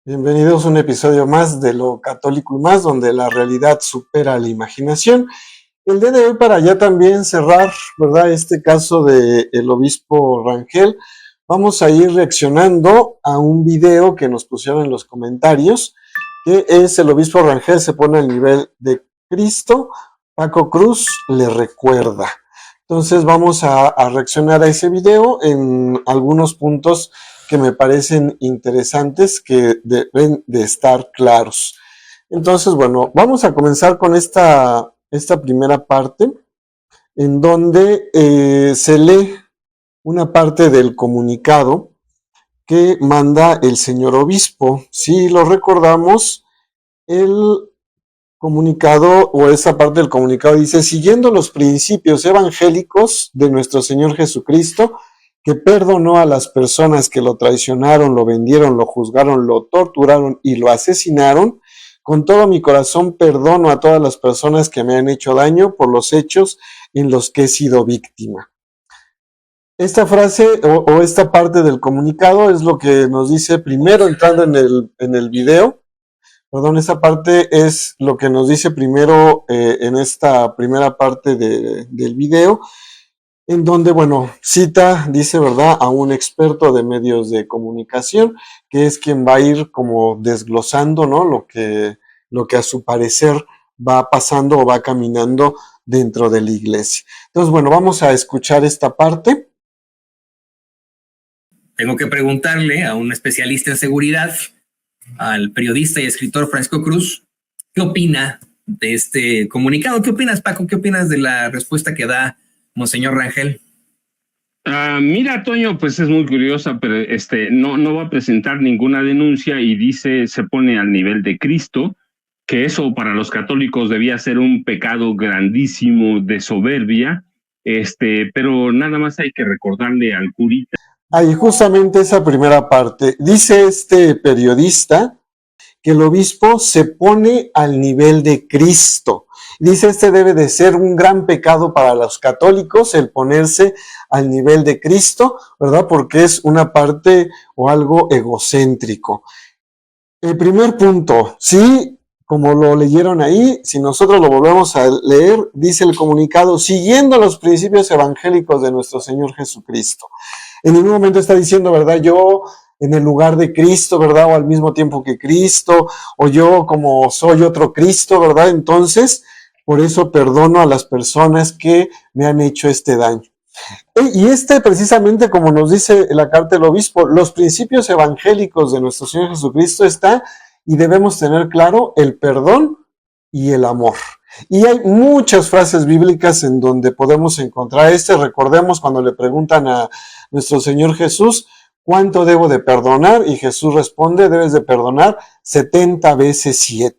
Bienvenidos a un episodio más de Lo Católico y Más, donde la realidad supera la imaginación. El día de hoy, para ya también cerrar, ¿verdad?, este caso del obispo Rangel, vamos a ir reaccionando a un video que nos pusieron en los comentarios, que es: el obispo Rangel se pone al nivel de Cristo, Paco Cruz le recuerda. Entonces vamos a reaccionar a ese video en algunos puntos que me parecen interesantes, que deben de estar claros. Entonces, bueno, vamos a comenzar con esta primera parte, en donde se lee una parte del comunicado que manda el señor obispo. Si lo recordamos, el comunicado, o esa parte del comunicado, dice: siguiendo los principios evangélicos de nuestro Señor Jesucristo, que perdonó a las personas que lo traicionaron, lo vendieron, lo juzgaron, lo torturaron y lo asesinaron, con todo mi corazón perdono a todas las personas que me han hecho daño por los hechos en los que he sido víctima. Esta frase o esta parte del comunicado es lo que nos dice primero, entrando en el video. Perdón, esa parte es lo que nos dice primero en esta primera parte del video, en donde, bueno, cita, dice, ¿verdad?, a un experto de medios de comunicación, que es quien va a ir como desglosando, ¿no?, lo que a su parecer va pasando o va caminando dentro de la iglesia. Entonces, bueno, vamos a escuchar esta parte. Tengo que preguntarle a un especialista en seguridad, al periodista y escritor Francisco Cruz, ¿qué opina de este comunicado? ¿Qué opinas, Paco? ¿Qué opinas de la respuesta que da Monseñor Rangel? Mira, Toño, pues es muy curiosa, pero no va a presentar ninguna denuncia y dice, se pone al nivel de Cristo, que eso para los católicos debía ser un pecado grandísimo de soberbia, pero nada más hay que recordarle al curita. Ahí justamente esa primera parte. Dice este periodista que el obispo se pone al nivel de Cristo. Dice: debe de ser un gran pecado para los católicos el ponerse al nivel de Cristo, ¿verdad? Porque es una parte o algo egocéntrico. El primer punto, sí, como lo leyeron ahí, si nosotros lo volvemos a leer, dice el comunicado: siguiendo los principios evangélicos de nuestro Señor Jesucristo. En ningún momento está diciendo, ¿verdad?, yo en el lugar de Cristo, ¿verdad?, o al mismo tiempo que Cristo, o yo como soy otro Cristo, ¿verdad? Entonces, por eso perdono a las personas que me han hecho este daño. Y precisamente, como nos dice la carta del obispo, los principios evangélicos de nuestro Señor Jesucristo está, y debemos tener claro, el perdón y el amor. Y hay muchas frases bíblicas en donde podemos encontrar recordemos cuando le preguntan a nuestro Señor Jesús: ¿cuánto debo de perdonar? Y Jesús responde: debes de perdonar 70 veces 7,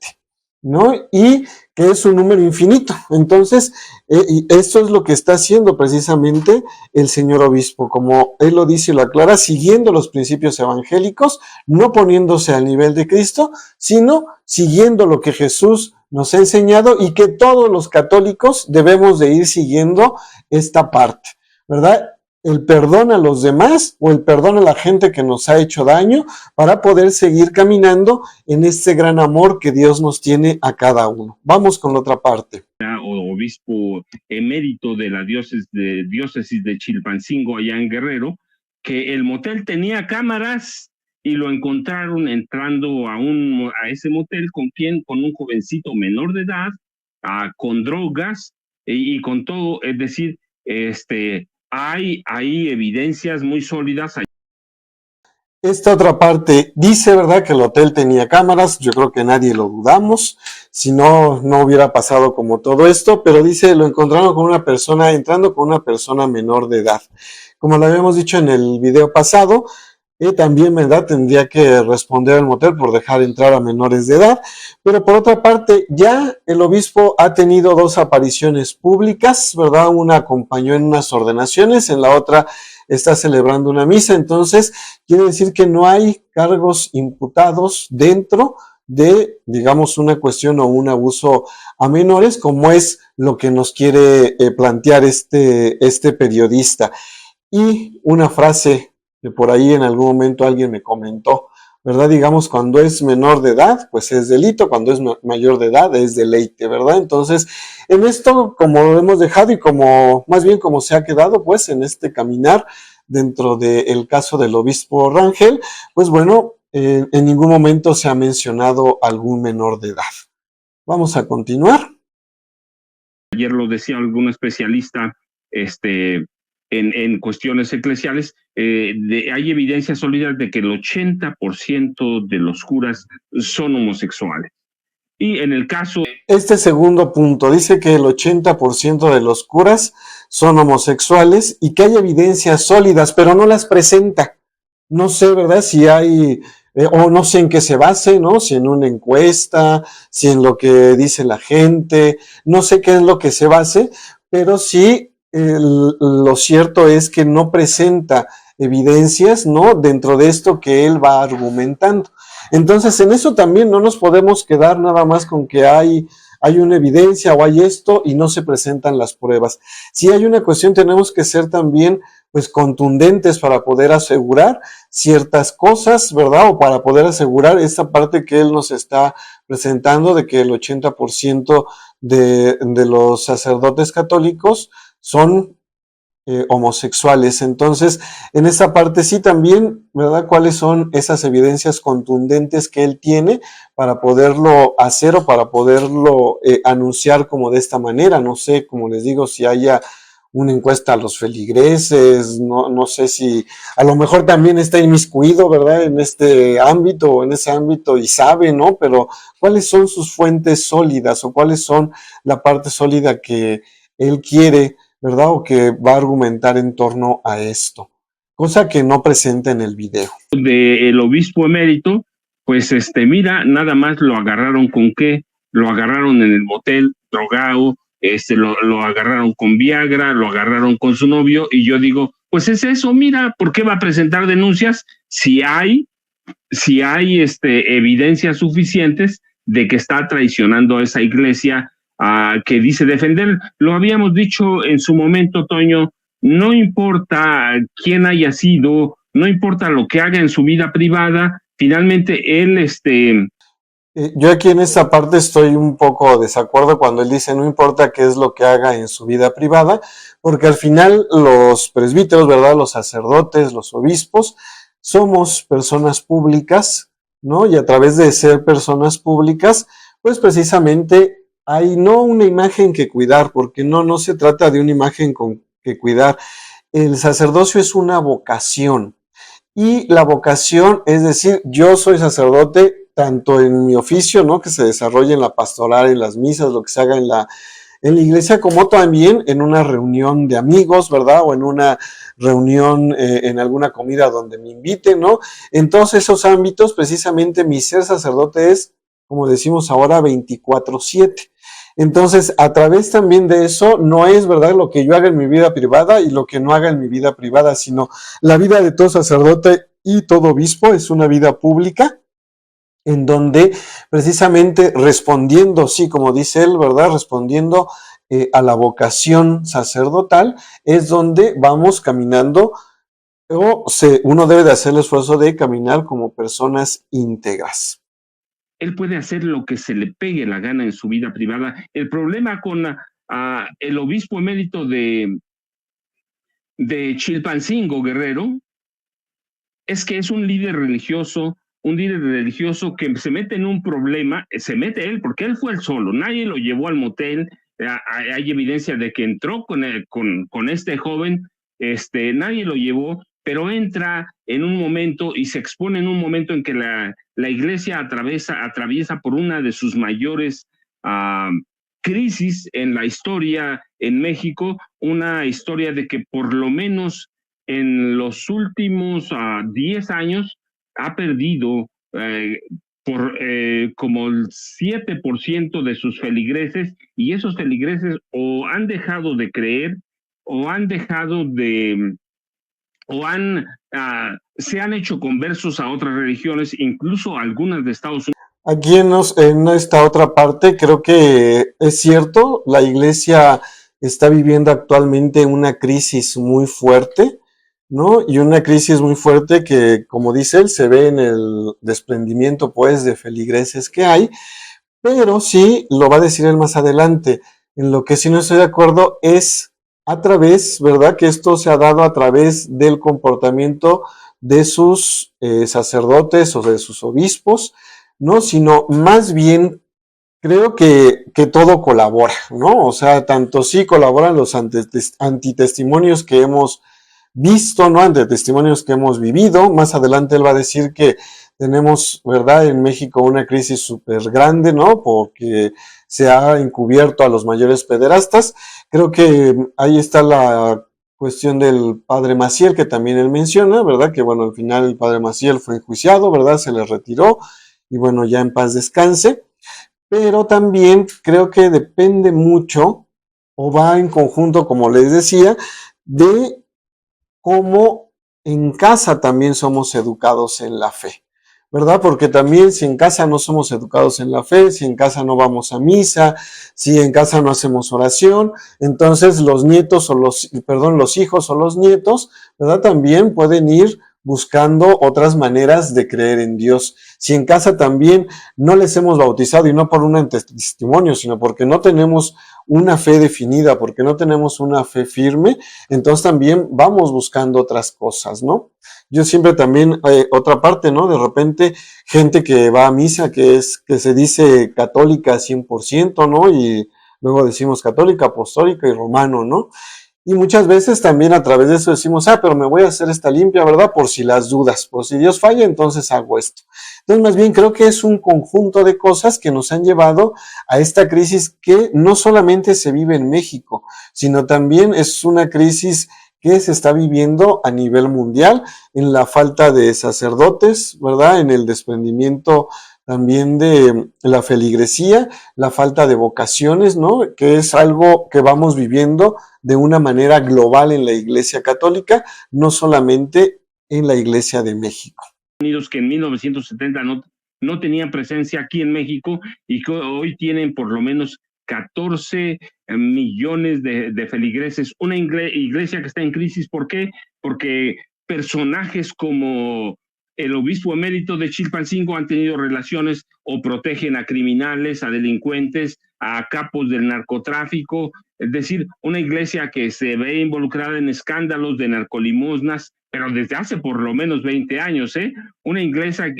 ¿no? Y que es un número infinito. Entonces, y esto es lo que está haciendo precisamente el señor obispo, como él lo dice y lo aclara, siguiendo los principios evangélicos, no poniéndose al nivel de Cristo, sino siguiendo lo que Jesús nos ha enseñado, y que todos los católicos debemos de ir siguiendo esta parte, ¿verdad? El perdón a los demás, o el perdón a la gente que nos ha hecho daño, para poder seguir caminando en este gran amor que Dios nos tiene a cada uno. Vamos con la otra parte. Obispo emérito de la diócesis de Chilpancingo, allá en Guerrero, que el motel tenía cámaras y lo encontraron entrando a ese motel con un jovencito menor de edad, con drogas y con todo. Es decir, hay evidencias muy sólidas. Esta otra parte dice, ¿verdad?, que el hotel tenía cámaras. Yo creo que nadie lo dudamos, si no, no hubiera pasado como todo esto, pero dice, lo encontraron entrando con una persona menor de edad. Como lo habíamos dicho en el video pasado, también, ¿verdad?, tendría que responder al motel por dejar entrar a menores de edad. Pero por otra parte, ya el obispo ha tenido 2 apariciones públicas, ¿verdad? Una acompañó en unas ordenaciones, en la otra está celebrando una misa. Entonces, quiere decir que no hay cargos imputados dentro de, digamos, una cuestión o un abuso a menores, como es lo que nos quiere plantear este periodista. Y una frase que por ahí en algún momento alguien me comentó, ¿verdad? Digamos, cuando es menor de edad, pues es delito, cuando es mayor de edad es deleite, ¿verdad? Entonces, en esto, como lo hemos dejado y como, más bien como se ha quedado, pues, en este caminar dentro del caso del obispo Rangel, pues bueno, en ningún momento se ha mencionado algún menor de edad. Vamos a continuar. Ayer lo decía algún especialista, en cuestiones eclesiales, hay evidencias sólidas de que el 80% de los curas son homosexuales. Y en el caso... Este segundo punto dice que el 80% de los curas son homosexuales y que hay evidencias sólidas, pero no las presenta. No sé, ¿verdad? Si hay, o no sé en qué se base, ¿no? Si en una encuesta, si en lo que dice la gente, no sé qué es lo que se base, pero sí lo cierto es que no presenta evidencias, ¿no? Dentro de esto que él va argumentando. Entonces, en eso también no nos podemos quedar nada más con que hay una evidencia o hay esto y no se presentan las pruebas. Si hay una cuestión, tenemos que ser también pues contundentes para poder asegurar ciertas cosas, ¿verdad? O para poder asegurar esta parte que él nos está presentando de que el 80% de los sacerdotes católicos son homosexuales. Entonces, en esa parte sí también, ¿verdad? ¿Cuáles son esas evidencias contundentes que él tiene para poderlo hacer o para poderlo anunciar como de esta manera? No sé, como les digo, si haya una encuesta a los feligreses, no sé si a lo mejor también está inmiscuido, ¿verdad? En este ámbito o en ese ámbito y sabe, ¿no? Pero ¿cuáles son sus fuentes sólidas o cuáles son la parte sólida que él quiere, ¿verdad? O que va a argumentar en torno a esto, cosa que no presenta en el video. Del obispo emérito, pues mira, nada más lo agarraron con qué, lo agarraron en el motel, drogado, lo agarraron con Viagra, lo agarraron con su novio, y yo digo, pues es eso, mira, ¿por qué va a presentar denuncias si hay evidencias suficientes de que está traicionando a esa iglesia que dice defender? Lo habíamos dicho en su momento, Toño, no importa quién haya sido, no importa lo que haga en su vida privada, finalmente él, Yo aquí en esta parte estoy un poco desacuerdo cuando él dice no importa qué es lo que haga en su vida privada, porque al final los presbíteros, ¿verdad? Los sacerdotes, los obispos, somos personas públicas, ¿no? Y a través de ser personas públicas, pues precisamente hay no una imagen que cuidar, porque no se trata de una imagen que cuidar. El sacerdocio es una vocación. Y la vocación, es decir, yo soy sacerdote tanto en mi oficio, ¿no? Que se desarrolle en la pastoral, en las misas, lo que se haga en la iglesia, como también en una reunión de amigos, ¿verdad? O en una reunión, en alguna comida donde me inviten, ¿no? En todos esos ámbitos, precisamente mi ser sacerdote es, como decimos ahora, 24/7. Entonces, a través también de eso, no es verdad lo que yo haga en mi vida privada y lo que no haga en mi vida privada, sino la vida de todo sacerdote y todo obispo es una vida pública, en donde precisamente respondiendo, sí, como dice él, ¿verdad? Respondiendo a la vocación sacerdotal, es donde vamos caminando, uno debe de hacer el esfuerzo de caminar como personas íntegras. Él puede hacer lo que se le pegue la gana en su vida privada. El problema con el obispo emérito de Chilpancingo, Guerrero, es que es un líder religioso que se mete en un problema, se mete él, porque él fue el solo, nadie lo llevó al motel, hay evidencia de que entró con este joven, nadie lo llevó, pero entra en un momento y se expone en un momento en que la iglesia atraviesa por una de sus mayores crisis en la historia en México, una historia de que por lo menos en los últimos 10 años ha perdido como el 7% de sus feligreses, y esos feligreses o han dejado de creer o han dejado de se han hecho conversos a otras religiones, incluso algunas de Estados Unidos. Aquí en esta otra parte creo que es cierto, la iglesia está viviendo actualmente una crisis muy fuerte, ¿no? Y una crisis muy fuerte que, como dice él, se ve en el desprendimiento, pues, de feligreses que hay, pero sí, lo va a decir él más adelante, en lo que sí no estoy de acuerdo es a través, ¿verdad? Que esto se ha dado a través del comportamiento de sus sacerdotes o de sus obispos, ¿no? Sino más bien creo que todo colabora, ¿no? O sea, tanto sí colaboran los antitestimonios que hemos visto, ¿no? Ante testimonios que hemos vivido. Más adelante él va a decir que tenemos, ¿verdad? En México una crisis súper grande, ¿no? Porque se ha encubierto a los mayores pederastas. Creo que ahí está la cuestión del padre Maciel, que también él menciona, ¿verdad? Que bueno, al final el padre Maciel fue enjuiciado, ¿verdad? Se le retiró y bueno, ya en paz descanse. Pero también creo que depende mucho o va en conjunto, como les decía, de cómo en casa también somos educados en la fe, ¿verdad? Porque también si en casa no somos educados en la fe, si en casa no vamos a misa, si en casa no hacemos oración, entonces los nietos o los hijos o los nietos, ¿verdad? También pueden ir buscando otras maneras de creer en Dios. Si en casa también no les hemos bautizado y no por un testimonio, sino porque no tenemos una fe definida, porque no tenemos una fe firme, entonces también vamos buscando otras cosas, ¿no? Yo siempre también, otra parte, ¿no? De repente, gente que va a misa, que se dice católica 100%, ¿no? Y luego decimos católica, apostólica y romano, ¿no? Y muchas veces también a través de eso decimos, pero me voy a hacer esta limpia, ¿verdad? Por si las dudas, por si Dios falla, entonces hago esto. Entonces, más bien creo que es un conjunto de cosas que nos han llevado a esta crisis que no solamente se vive en México, sino también es una crisis que se está viviendo a nivel mundial en la falta de sacerdotes, ¿verdad? En el desprendimiento también de la feligresía, la falta de vocaciones, ¿no? Que es algo que vamos viviendo de una manera global en la Iglesia Católica, no solamente en la Iglesia de México. Unidos que en 1970 no tenían presencia aquí en México y que hoy tienen por lo menos 14 millones de feligreses, una iglesia que está en crisis. ¿Por qué? Porque personajes como el obispo emérito de Chilpancingo han tenido relaciones o protegen a criminales, a delincuentes, a capos del narcotráfico, es decir, una iglesia que se ve involucrada en escándalos de narcolimosnas, pero desde hace por lo menos 20 años, ¿eh? Una iglesia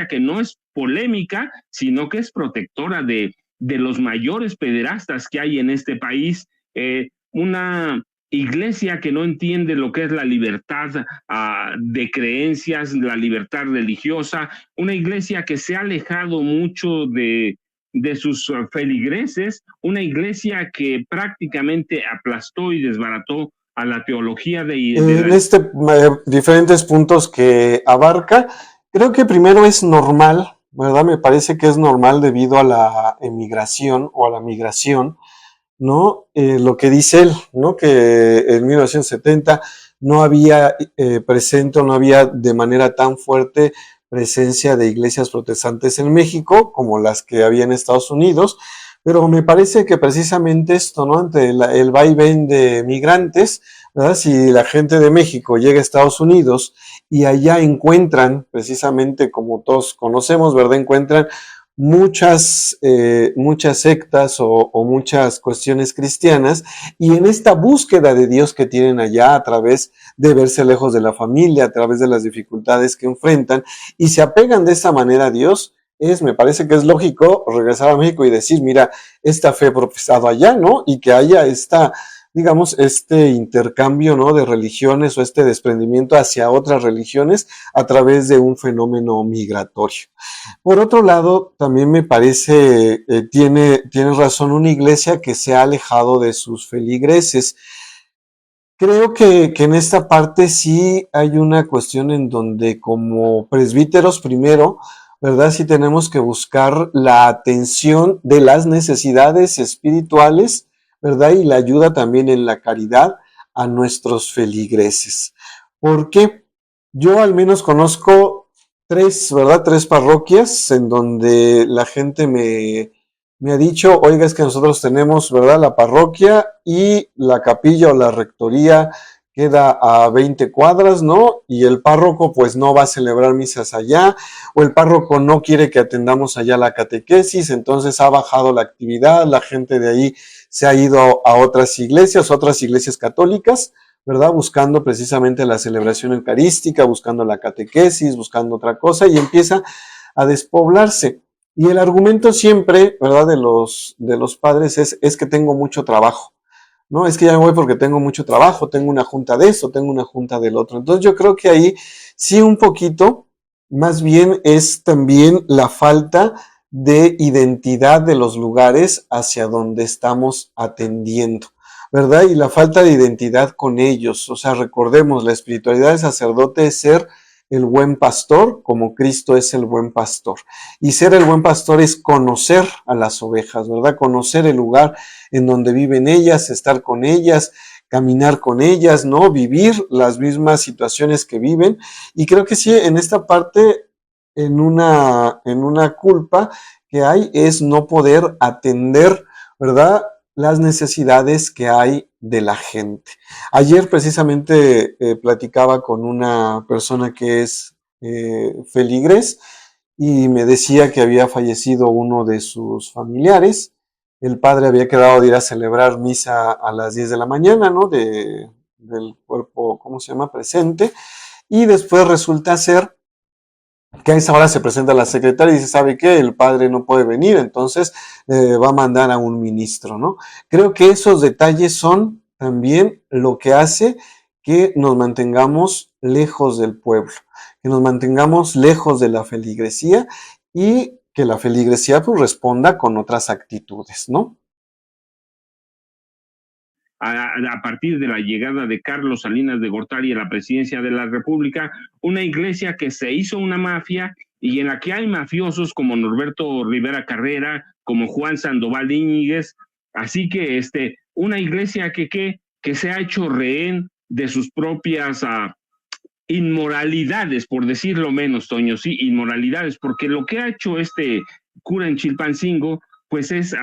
que no es polémica, sino que es protectora de los mayores pederastas que hay en este país, una iglesia que no entiende lo que es la libertad de creencias, la libertad religiosa, una iglesia que se ha alejado mucho de sus feligreses, una iglesia que prácticamente aplastó y desbarató a la teología en diferentes puntos que abarca, creo que primero es normal, ¿verdad? Me parece que es normal debido a la emigración o a la migración, ¿no? Lo que dice él, ¿no? Que en 1970 no había presente o no había de manera tan fuerte presencia de iglesias protestantes en México como las que había en Estados Unidos, pero me parece que precisamente esto, ¿no? Ante el vaivén de migrantes, ¿verdad? Si la gente de México llega a Estados Unidos y allá encuentran, precisamente como todos conocemos, ¿verdad? Encuentran muchas sectas o muchas cuestiones cristianas, y en esta búsqueda de Dios que tienen allá a través de verse lejos de la familia, a través de las dificultades que enfrentan, y se apegan de esa manera a Dios, me parece que es lógico regresar a México y decir, mira, esta fe profesado allá, ¿no? Y que haya digamos, este intercambio, ¿no? De religiones o este desprendimiento hacia otras religiones a través de un fenómeno migratorio. Por otro lado, también me parece, tiene razón, una iglesia que se ha alejado de sus feligreses. Creo que en esta parte sí hay una cuestión en donde como presbíteros primero, ¿verdad? Sí tenemos que buscar la atención de las necesidades espirituales, ¿verdad? Y la ayuda también en la caridad a nuestros feligreses. Porque yo al menos conozco ¿verdad? Tres parroquias en donde la gente me ha dicho, oiga, es que nosotros tenemos, ¿verdad? La parroquia y la capilla o la rectoría queda a 20 cuadras, ¿no? Y el párroco pues no va a celebrar misas allá, o el párroco no quiere que atendamos allá la catequesis, entonces ha bajado la actividad, la gente de ahí se ha ido a otras iglesias católicas, ¿verdad? Buscando precisamente la celebración eucarística, buscando la catequesis, buscando otra cosa, y empieza a despoblarse. Y el argumento siempre, ¿verdad? De los padres es que tengo mucho trabajo. No, es que ya me voy porque tengo mucho trabajo, tengo una junta de eso, tengo una junta del otro. Entonces yo creo que ahí sí un poquito, más bien es también la falta de identidad de los lugares hacia donde estamos atendiendo, ¿verdad? Y la falta de identidad con ellos. O sea, recordemos, la espiritualidad del sacerdote es ser el buen pastor, como Cristo es el buen pastor. Y ser el buen pastor es conocer a las ovejas, ¿verdad? Conocer el lugar en donde viven ellas, estar con ellas, caminar con ellas, ¿no? Vivir las mismas situaciones que viven. Y creo que sí, en esta parte, en una culpa que hay es no poder atender, ¿verdad? Las necesidades que hay de la gente. Ayer precisamente platicaba con una persona que es feligres y me decía que había fallecido uno de sus familiares. El padre había quedado de ir a celebrar misa a las 10 de la mañana, ¿no? Del cuerpo, ¿cómo se llama? Presente. Y después resulta ser que a esa hora se presenta la secretaria y dice, ¿sabe qué? El padre no puede venir, entonces va a mandar a un ministro, ¿no? Creo que esos detalles son también lo que hace que nos mantengamos lejos del pueblo, que nos mantengamos lejos de la feligresía y que la feligresía pues responda con otras actitudes, ¿no? A partir de la llegada de Carlos Salinas de Gortari a la presidencia de la República, una iglesia que se hizo una mafia y en la que hay mafiosos como Norberto Rivera Carrera, como Juan Sandoval Íñiguez, así que una iglesia que se ha hecho rehén de sus propias inmoralidades, por decirlo menos, Toño, sí, inmoralidades, porque lo que ha hecho este cura en Chilpancingo, pues es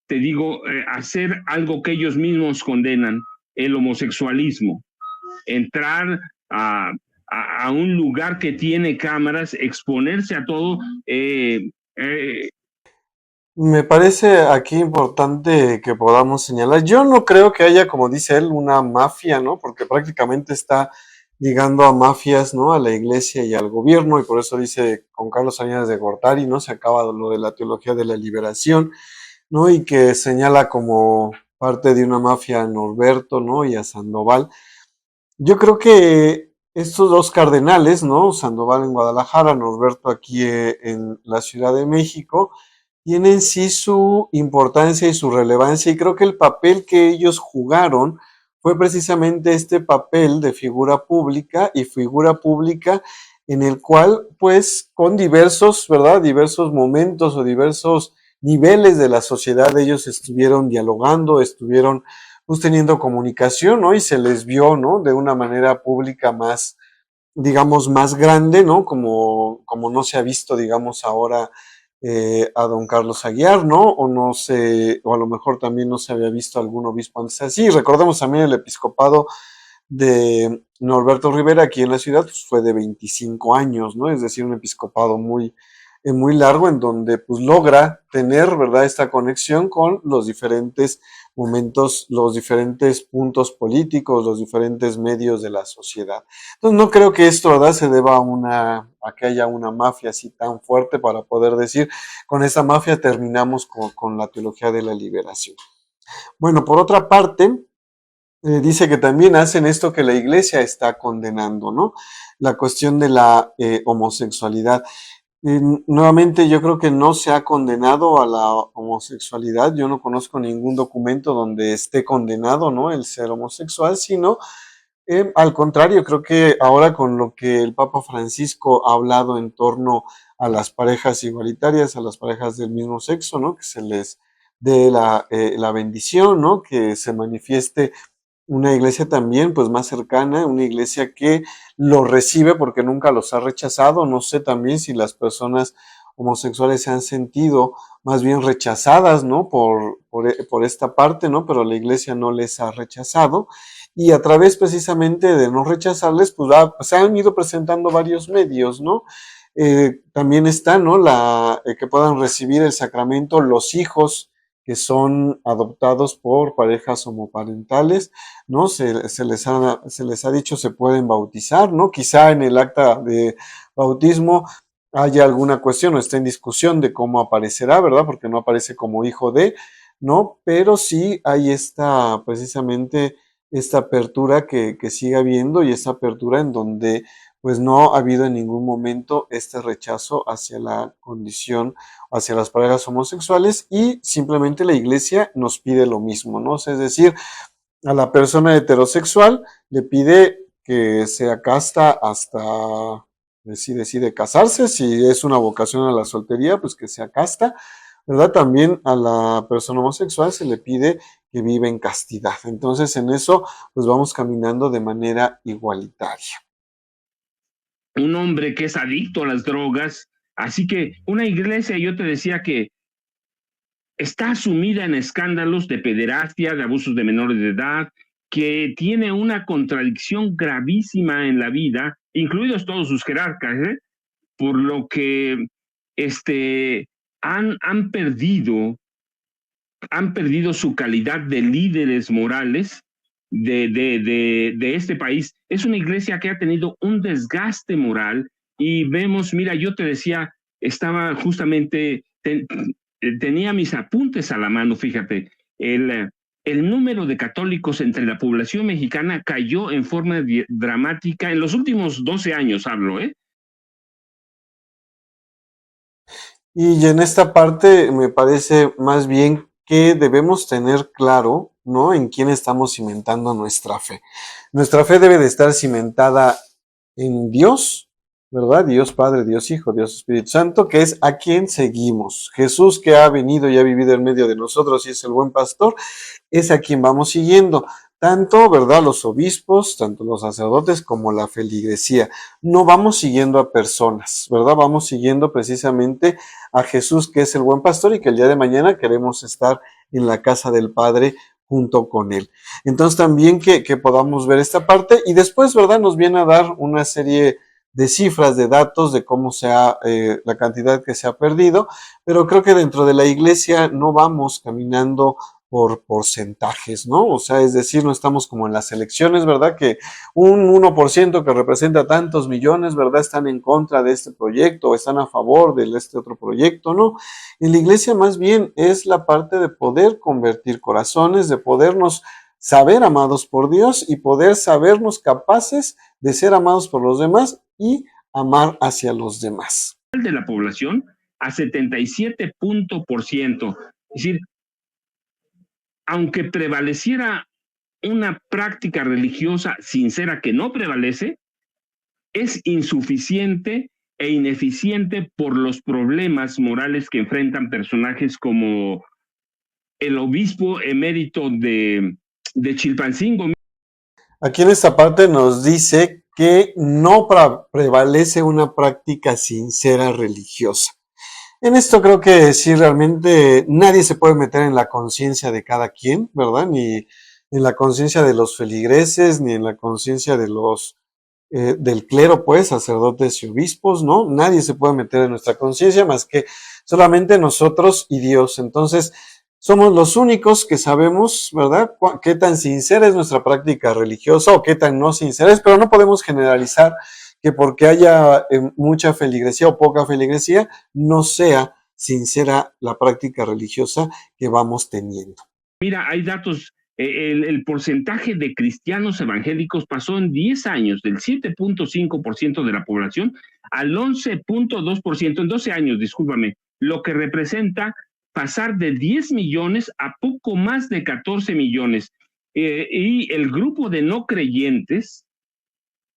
te digo, hacer algo que ellos mismos condenan, el homosexualismo, entrar a un lugar que tiene cámaras, exponerse a todo. Me parece aquí importante que podamos señalar, yo no creo que haya, como dice él, una mafia, ¿no? Porque prácticamente está ligando a mafias, ¿no? A la iglesia y al gobierno, y por eso dice con Carlos Salinas de Gortari, ¿no? Se acaba lo de la teología de la liberación, ¿no? Y que señala como parte de una mafia a Norberto, ¿no? Y a Sandoval. Yo creo que estos dos cardenales, ¿no? Sandoval en Guadalajara, Norberto aquí en la Ciudad de México, tienen sí su importancia y su relevancia, y creo que el papel que ellos jugaron fue precisamente este papel de figura pública y figura pública en el cual, pues, con diversos, ¿verdad? Diversos momentos o diversos niveles de la sociedad, ellos estuvieron dialogando, estuvieron pues teniendo comunicación, ¿no? Y se les vio, ¿no? De una manera pública más, digamos, más grande, ¿no? Como no se ha visto, digamos, ahora a don Carlos Aguiar, ¿no? O no sé, o a lo mejor también no se había visto algún obispo antes así. Recordemos también el episcopado de Norberto Rivera aquí en la ciudad, pues fue de 25 años, ¿no? Es decir, un episcopado muy largo en donde pues logra tener, ¿verdad? Esta conexión con los diferentes momentos, los diferentes puntos políticos, los diferentes medios de la sociedad. Entonces no creo que esto, ¿verdad? Se deba a que haya una mafia así tan fuerte para poder decir, con esa mafia terminamos con la teología de la liberación. Bueno, por otra parte, dice que también hacen esto que la iglesia está condenando, ¿no? La cuestión de la homosexualidad. Nuevamente, yo creo que no se ha condenado a la homosexualidad. Yo no conozco ningún documento donde esté condenado, ¿no? El ser homosexual, sino al contrario, creo que ahora con lo que el Papa Francisco ha hablado en torno a las parejas igualitarias, a las parejas del mismo sexo, ¿no? Que se les dé la bendición, ¿no? Que se manifieste una iglesia también, pues más cercana, una iglesia que los recibe porque nunca los ha rechazado. No sé también si las personas homosexuales se han sentido más bien rechazadas, ¿no? Por esta parte, ¿no? Pero la iglesia no les ha rechazado. Y a través precisamente de no rechazarles, pues se han ido presentando varios medios, ¿no? También está, ¿no? Que puedan recibir el sacramento los hijos que son adoptados por parejas homoparentales, ¿no? Se les ha dicho se pueden bautizar, ¿no? Quizá en el acta de bautismo haya alguna cuestión o esté en discusión de cómo aparecerá, ¿verdad? Porque no aparece como hijo de, ¿no? Pero sí hay precisamente esta apertura que sigue habiendo y esta apertura en donde pues no ha habido en ningún momento este rechazo hacia la condición, hacia las parejas homosexuales, y simplemente la iglesia nos pide lo mismo, ¿no? Es decir, a la persona heterosexual le pide que sea casta hasta si decide casarse, si es una vocación a la soltería, pues que sea casta, ¿verdad? También a la persona homosexual se le pide que viva en castidad. Entonces, en eso, pues vamos caminando de manera igualitaria. Un hombre que es adicto a las drogas, así que una iglesia, yo te decía que está sumida en escándalos de pederastia, de abusos de menores de edad, que tiene una contradicción gravísima en la vida, incluidos todos sus jerarcas, por lo que han perdido su calidad de líderes morales de este país. Es una iglesia que ha tenido un desgaste moral y vemos, mira, yo te decía, estaba justamente, tenía mis apuntes a la mano, fíjate, el número de católicos entre la población mexicana cayó en forma dramática en los últimos 12 años, hablo, ¿eh? Y en esta parte me parece más bien que debemos tener claro, ¿no? En quién estamos cimentando nuestra fe. Nuestra fe debe de estar cimentada en Dios, ¿verdad? Dios Padre, Dios Hijo, Dios Espíritu Santo, que es a quien seguimos. Jesús, que ha venido y ha vivido en medio de nosotros y es el buen pastor, es a quien vamos siguiendo. Tanto, ¿verdad? Los obispos, tanto los sacerdotes como la feligresía. No vamos siguiendo a personas, ¿verdad? Vamos siguiendo precisamente a Jesús, que es el buen pastor, y que el día de mañana queremos estar en la casa del Padre junto con él. Entonces también que podamos ver esta parte, y después, ¿verdad? Nos viene a dar una serie de cifras, de datos, de cómo la cantidad que se ha perdido, pero creo que dentro de la iglesia no vamos caminando por porcentajes, ¿no? O sea, es decir, no estamos como en las elecciones, ¿verdad? Que un 1% que representa tantos millones, ¿verdad? Están en contra de este proyecto o están a favor de este otro proyecto, ¿no? En la iglesia más bien es la parte de poder convertir corazones, de podernos saber amados por Dios y poder sabernos capaces de ser amados por los demás y amar hacia los demás. De la población a 77%. Es decir, aunque prevaleciera una práctica religiosa sincera que no prevalece, es insuficiente e ineficiente por los problemas morales que enfrentan personajes como el obispo emérito de Chilpancingo. Aquí en esta parte nos dice que no prevalece una práctica sincera religiosa. En esto creo que sí, realmente nadie se puede meter en la conciencia de cada quien, ¿verdad? Ni en la conciencia de los feligreses, ni en la conciencia de del clero, pues, sacerdotes y obispos, ¿no? Nadie se puede meter en nuestra conciencia más que solamente nosotros y Dios. Entonces, somos los únicos que sabemos, ¿verdad?, qué tan sincera es nuestra práctica religiosa o qué tan no sincera es, pero no podemos generalizar que porque haya mucha feligresía o poca feligresía, no sea sincera la práctica religiosa que vamos teniendo. Mira, hay datos, el porcentaje de cristianos evangélicos pasó en 10 años del 7.5% de la población al 11.2%, en 12 años, discúlpame, lo que representa pasar de 10 millones a poco más de 14 millones. Y el grupo de no creyentes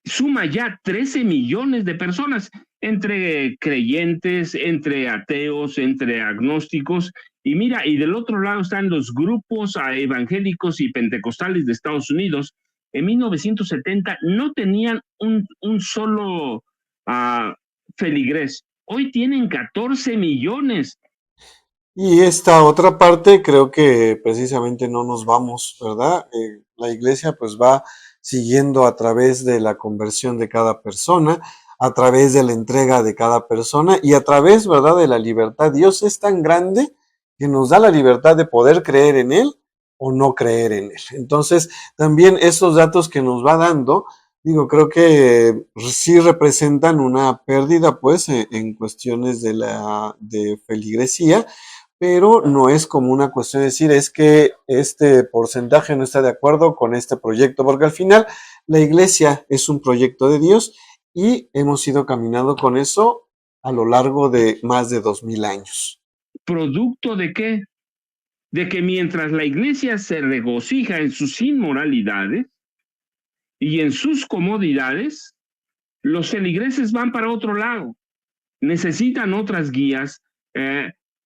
suma ya 13 millones de personas, entre creyentes, entre ateos, entre agnósticos. Y mira, y del otro lado están los grupos evangélicos y pentecostales de Estados Unidos. En 1970 no tenían un solo feligrés. Hoy tienen 14 millones. Y esta otra parte creo que precisamente no nos vamos, ¿verdad? La iglesia pues va siguiendo a través de la conversión de cada persona, a través de la entrega de cada persona y a través, ¿verdad?, de la libertad. Dios es tan grande que nos da la libertad de poder creer en Él o no creer en Él. Entonces, también esos datos que nos va dando, digo, creo que sí representan una pérdida, pues, en cuestiones de feligresía, pero no es como una cuestión de decir es que este porcentaje no está de acuerdo con este proyecto, porque al final la iglesia es un proyecto de Dios y hemos ido caminando con eso a lo largo de más de 2000 años. ¿Producto de qué? De que mientras la iglesia se regocija en sus inmoralidades y en sus comodidades, los feligreses van para otro lado, necesitan otras guías,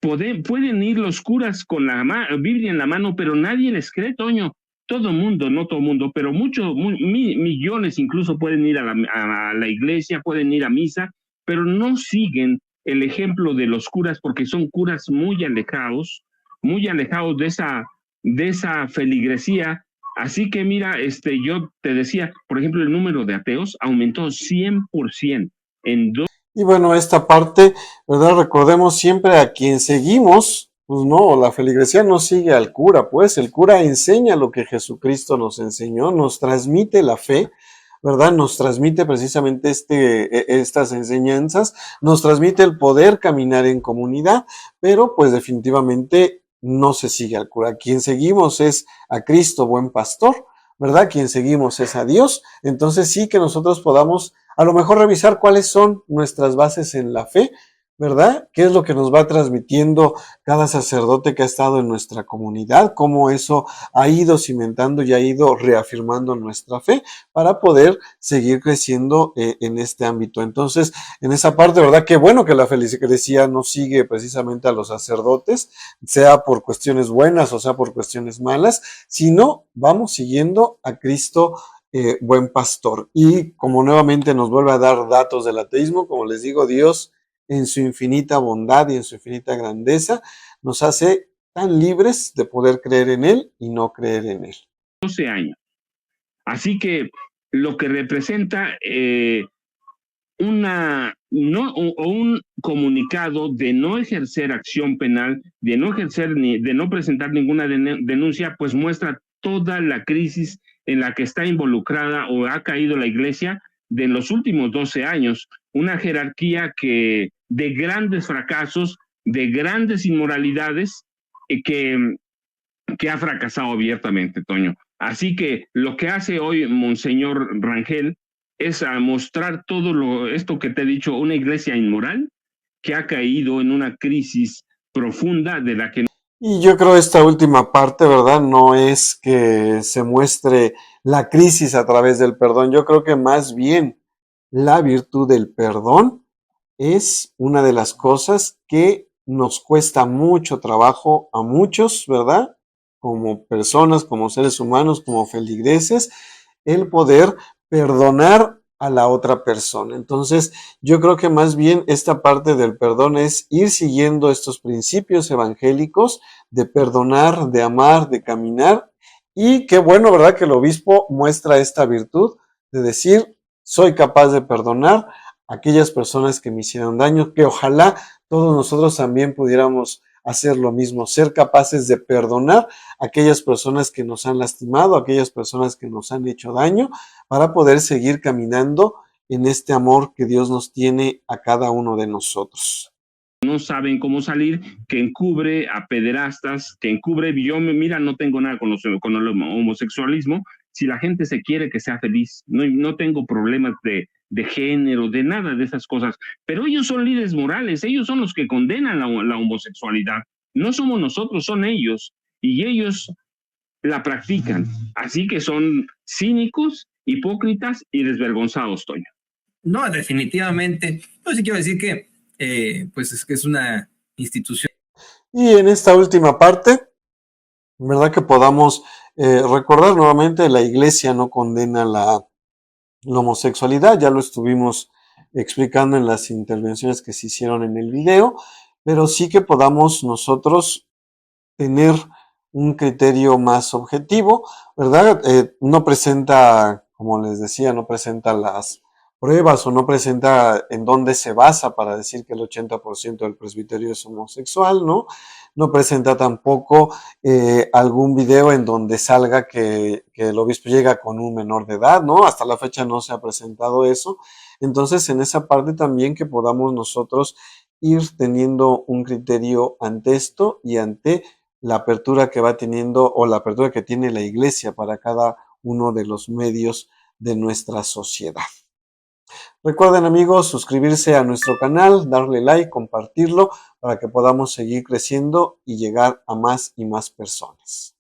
pueden ir los curas con la Biblia en la mano, pero nadie les cree, Toño. Todo mundo, no todo mundo, pero millones incluso pueden ir a la iglesia, pueden ir a misa, pero no siguen el ejemplo de los curas porque son curas muy alejados de esa feligresía. Así que mira, yo te decía, por ejemplo, el número de ateos aumentó 100% en Y bueno, esta parte, ¿verdad? Recordemos siempre a quien seguimos, pues no, la feligresía no sigue al cura, pues el cura enseña lo que Jesucristo nos enseñó, nos transmite la fe, ¿verdad? Nos transmite precisamente estas enseñanzas, nos transmite el poder caminar en comunidad, pero pues definitivamente no se sigue al cura. Quien seguimos es a Cristo, buen pastor, ¿verdad? Quien seguimos es a Dios. Entonces sí que nosotros podamos a lo mejor revisar cuáles son nuestras bases en la fe, ¿verdad? ¿Qué es lo que nos va transmitiendo cada sacerdote que ha estado en nuestra comunidad? Cómo eso ha ido cimentando y ha ido reafirmando nuestra fe para poder seguir creciendo en este ámbito. Entonces, en esa parte, ¿verdad? Qué bueno que la feligresía no sigue precisamente a los sacerdotes, sea por cuestiones buenas o sea por cuestiones malas, sino vamos siguiendo a Cristo buen pastor. Y como nuevamente nos vuelve a dar datos del ateísmo, como les digo, Dios en su infinita bondad y en su infinita grandeza nos hace tan libres de poder creer en Él y no creer en Él. 12 años. Así que lo que representa un comunicado de no ejercer acción penal, de no presentar ninguna denuncia, pues muestra toda la crisis en la que está involucrada o ha caído la iglesia de los últimos 12 años. Una jerarquía de grandes fracasos, de grandes inmoralidades, que ha fracasado abiertamente, Toño. Así que lo que hace hoy Monseñor Rangel es a mostrar esto que te he dicho, una iglesia inmoral que ha caído en una crisis profunda de la que... Y yo creo esta última parte, ¿verdad? No es que se muestre la crisis a través del perdón. Yo creo que más bien la virtud del perdón es una de las cosas que nos cuesta mucho trabajo a muchos, ¿verdad? Como personas, como seres humanos, como feligreses, el poder perdonar a la otra persona. Entonces, yo creo que más bien esta parte del perdón es ir siguiendo estos principios evangélicos de perdonar, de amar, de caminar. Y qué bueno, ¿verdad? Que el obispo muestra esta virtud de decir, soy capaz de perdonar a aquellas personas que me hicieron daño, que ojalá todos nosotros también pudiéramos hacer lo mismo, ser capaces de perdonar a aquellas personas que nos han lastimado, a aquellas personas que nos han hecho daño, para poder seguir caminando en este amor que Dios nos tiene a cada uno de nosotros. No saben cómo salir, que encubre a pederastas, que encubre, mira, no tengo nada con el homosexualismo, si la gente se quiere que sea feliz, no tengo problemas de género, de nada de esas cosas, pero ellos son líderes morales, ellos son los que condenan la homosexualidad, no somos nosotros, son ellos, y ellos la practican, así que son cínicos, hipócritas y desvergonzados, Toño. No, definitivamente. Yo sí quiero decir que pues es que es una institución. Y en esta última parte, ¿verdad? Que podamos recordar nuevamente, la iglesia no condena la homosexualidad, ya lo estuvimos explicando en las intervenciones que se hicieron en el video, pero sí que podamos nosotros tener un criterio más objetivo, ¿verdad? No presenta, como les decía, no presenta las pruebas o no presenta en dónde se basa para decir que el 80% del presbiterio es homosexual, ¿no? No presenta tampoco algún video en donde salga que el obispo llega con un menor de edad, ¿no? Hasta la fecha no se ha presentado eso. Entonces, en esa parte también que podamos nosotros ir teniendo un criterio ante esto y ante la apertura que va teniendo o la apertura que tiene la iglesia para cada uno de los medios de nuestra sociedad. Recuerden, amigos, suscribirse a nuestro canal, darle like, compartirlo para que podamos seguir creciendo y llegar a más y más personas.